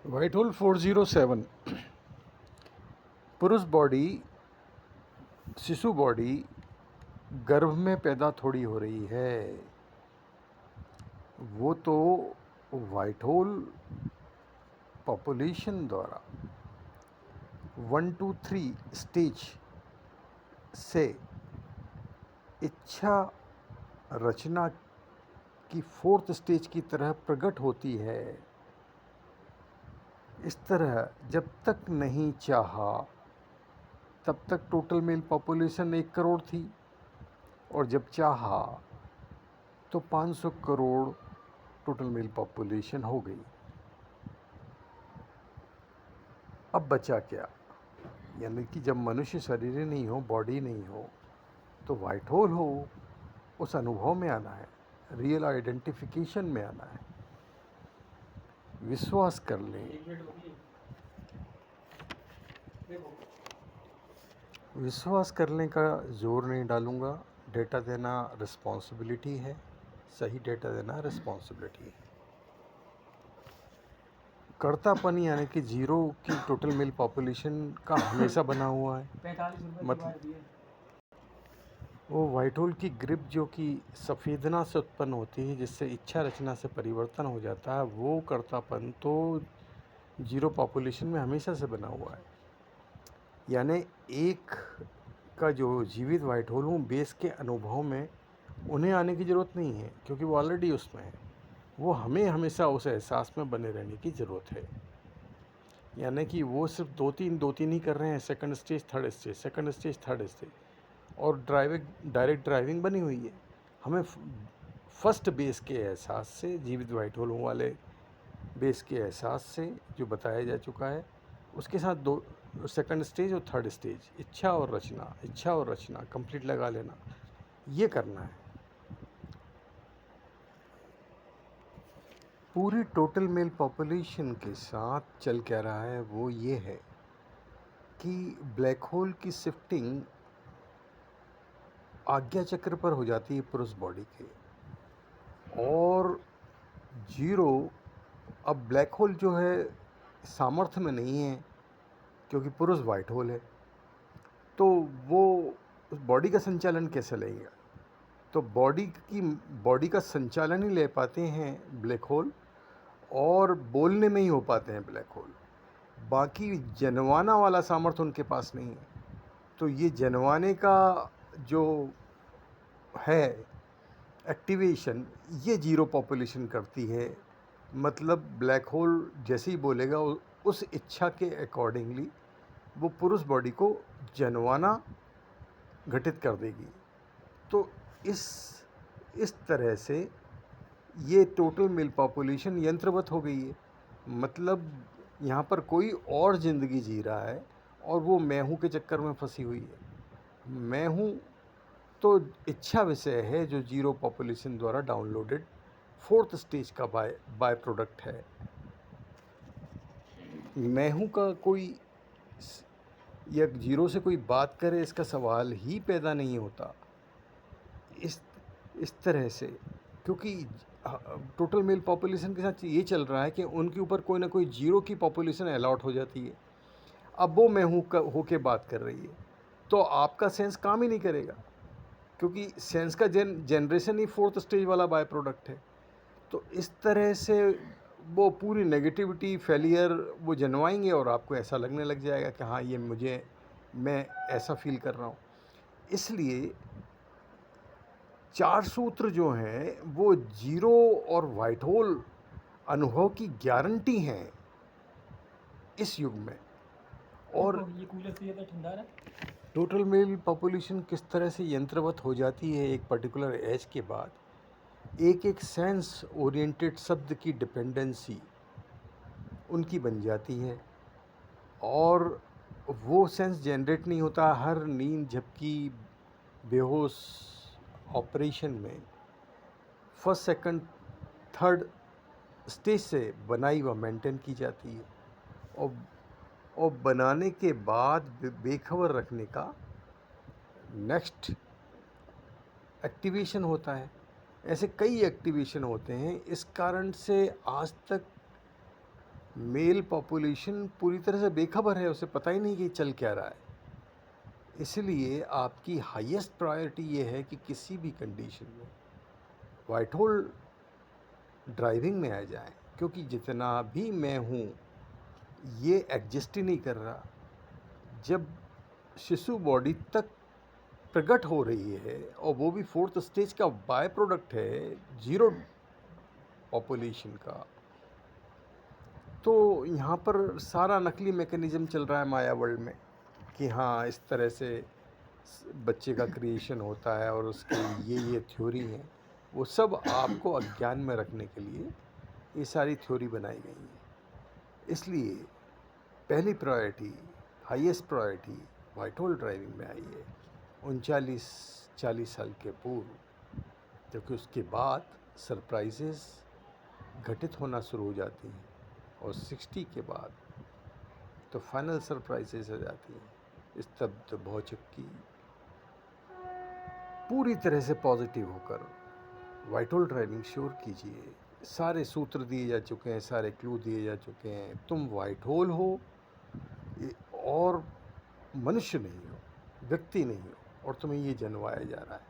White hole 407 पुरुष body, शिशु body गर्भ में पैदा थोड़ी हो रही है। वो तो व्हाइट होल पॉपुलेशन द्वारा 1 2 3 स्टेज से इच्छा रचना की 4th स्टेज की तरह प्रकट होती है। इस तरह जब तक नहीं चाहा तब तक टोटल मेल पॉपुलेशन 1 करोड़ थी, और जब चाहा तो 500 करोड़ टोटल मेल पॉपुलेशन हो गई। अब बचा क्या? यानी कि जब मनुष्य शरीर नहीं हो, बॉडी नहीं हो, तो व्हाइट होल हो, उस अनुभव में आना है, रियल आइडेंटिफिकेशन में आना है। विश्वास कर लें, विश्वास करने का जोर नहीं डालूंगा। डेटा देना रिस्पॉन्सिबिलिटी है, सही डेटा देना रिस्पॉन्सिबिलिटी है। कर्तापन यानी कि जीरो की टोटल मेल पॉपुलेशन का हमेशा बना हुआ है। 45 मतलब वो व्हाइट होल की ग्रिप जो कि सफ़ेदना से उत्पन्न होती है, जिससे इच्छा रचना से परिवर्तन हो जाता है, वो कर्तापन तो जीरो पॉपुलेशन में हमेशा से बना हुआ है। यानी एक का जो जीवित व्हाइट होल हूँ, बेस के अनुभव में उन्हें आने की ज़रूरत नहीं है, क्योंकि वो ऑलरेडी उसमें है। वो हमें हमेशा उस एहसास में बने रहने की ज़रूरत है। यानी कि वो सिर्फ दो तीन ही कर रहे हैं, second stage third stage, second stage third stage, और डायरेक्ट ड्राइविंग बनी हुई है। हमें फर्स्ट बेस के एहसास से, जीवित व्हाइट होल वाले बेस के एहसास से जो बताया जा चुका है, उसके साथ दो सेकंड स्टेज और थर्ड स्टेज, इच्छा और रचना कंप्लीट लगा लेना, ये करना है। पूरी टोटल मेल पॉपुलेशन के साथ चल क्या रहा है वो ये है कि ब्लैक होल की शिफ्टिंग आज्ञा चक्र पर हो जाती है पुरुष बॉडी के, और जीरो अब ब्लैक होल जो है सामर्थ्य में नहीं है, क्योंकि पुरुष वाइट होल है, तो वो उस बॉडी का संचालन कैसे लेगा? तो बॉडी का संचालन ही ले पाते हैं ब्लैक होल, और बोलने में ही हो पाते हैं ब्लैक होल। बाकी जनवाना वाला सामर्थ्य उनके पास नहीं है। तो ये जनवाने का जो है एक्टिवेशन, ये जीरो पॉपुलेशन करती है। मतलब ब्लैक होल जैसे ही बोलेगा, उस इच्छा के अकॉर्डिंगली वो पुरुष बॉडी को जनवाना घटित कर देगी। तो इस तरह से ये टोटल मेल पॉपुलेशन यंत्रवत हो गई है। मतलब यहाँ पर कोई और ज़िंदगी जी रहा है, और वो मैं हूँ के चक्कर में फंसी हुई है। मैं हूँ तो इच्छा विषय है, जो जीरो पॉपुलेशन द्वारा डाउनलोडेड 4th स्टेज का बाय प्रोडक्ट है। मैं हूँ का कोई या जीरो से कोई बात करे, इसका सवाल ही पैदा नहीं होता। इस तरह से, क्योंकि टोटल मेल पॉपुलेशन के साथ ये चल रहा है कि उनके ऊपर कोई ना कोई जीरो की पॉपुलेशन अलॉट हो जाती है। अब वो मैं हूँ हो के बात कर रही है, तो आपका सेंस काम ही नहीं करेगा, क्योंकि सेंस का जनरेशन ही 4th स्टेज वाला बाय प्रोडक्ट है। तो इस तरह से वो पूरी नेगेटिविटी, फेलियर वो जनवाएंगे, और आपको ऐसा लगने लग जाएगा कि हाँ, ये मैं ऐसा फील कर रहा हूँ। इसलिए 4 सूत्र जो हैं वो जीरो और वाइट होल अनुभव की गारंटी हैं इस युग में। और ये कूलर से ज़्यादा ठंडा है। टोटल मेल पॉपुलेशन किस तरह से यंत्रवत हो जाती है एक पर्टिकुलर एज के बाद, एक सेंस ओरिएंटेड शब्द की डिपेंडेंसी उनकी बन जाती है, और वो सेंस जनरेट नहीं होता। हर नींद, झपकी, बेहोश ऑपरेशन में फर्स्ट सेकंड थर्ड स्टेज से बनाई व मेंटेन की जाती है, और बनाने के बाद बेखबर रखने का नेक्स्ट एक्टिवेशन होता है। ऐसे कई एक्टिवेशन होते हैं। इस कारण से आज तक मेल पॉपुलेशन पूरी तरह से बेखबर है, उसे पता ही नहीं कि चल क्या रहा है। इसलिए आपकी हाईएस्ट प्रायोरिटी ये है कि किसी भी कंडीशन में व्हाइट होल ड्राइविंग में आ जाएं, क्योंकि जितना भी मैं हूँ ये एग्जिस्ट ही नहीं कर रहा। जब शिशु बॉडी तक प्रकट हो रही है और वो भी फोर्थ स्टेज का बाय प्रोडक्ट है जीरो पॉपुलेशन का, तो यहाँ पर सारा नकली मैकेनिज्म चल रहा है माया वर्ल्ड में कि हाँ इस तरह से बच्चे का क्रिएशन होता है और उसकी ये थ्योरी है। वो सब आपको अज्ञान में रखने के लिए ये सारी थ्योरी बनाई गई है। इसलिए पहली priority, highest priority white hole driving में आई है 39-40 साल के पूर्व, क्योंकि उसके बाद सरप्राइजेस घटित होना शुरू हो जाती हैं और 60 के बाद तो फाइनल सरप्राइजेस हो जाती हैं। स्तब्ध भौचक्की पूरी तरह से पॉजिटिव होकर व्हाइट होल ड्राइविंग श्योर कीजिए। सारे सूत्र दिए जा चुके हैं, सारे क्लू दिए जा चुके हैं। तुम व्हाइट होल हो और मनुष्य नहीं हो, व्यक्ति नहीं हो, और तुम्हें ये जनवाया जा रहा है।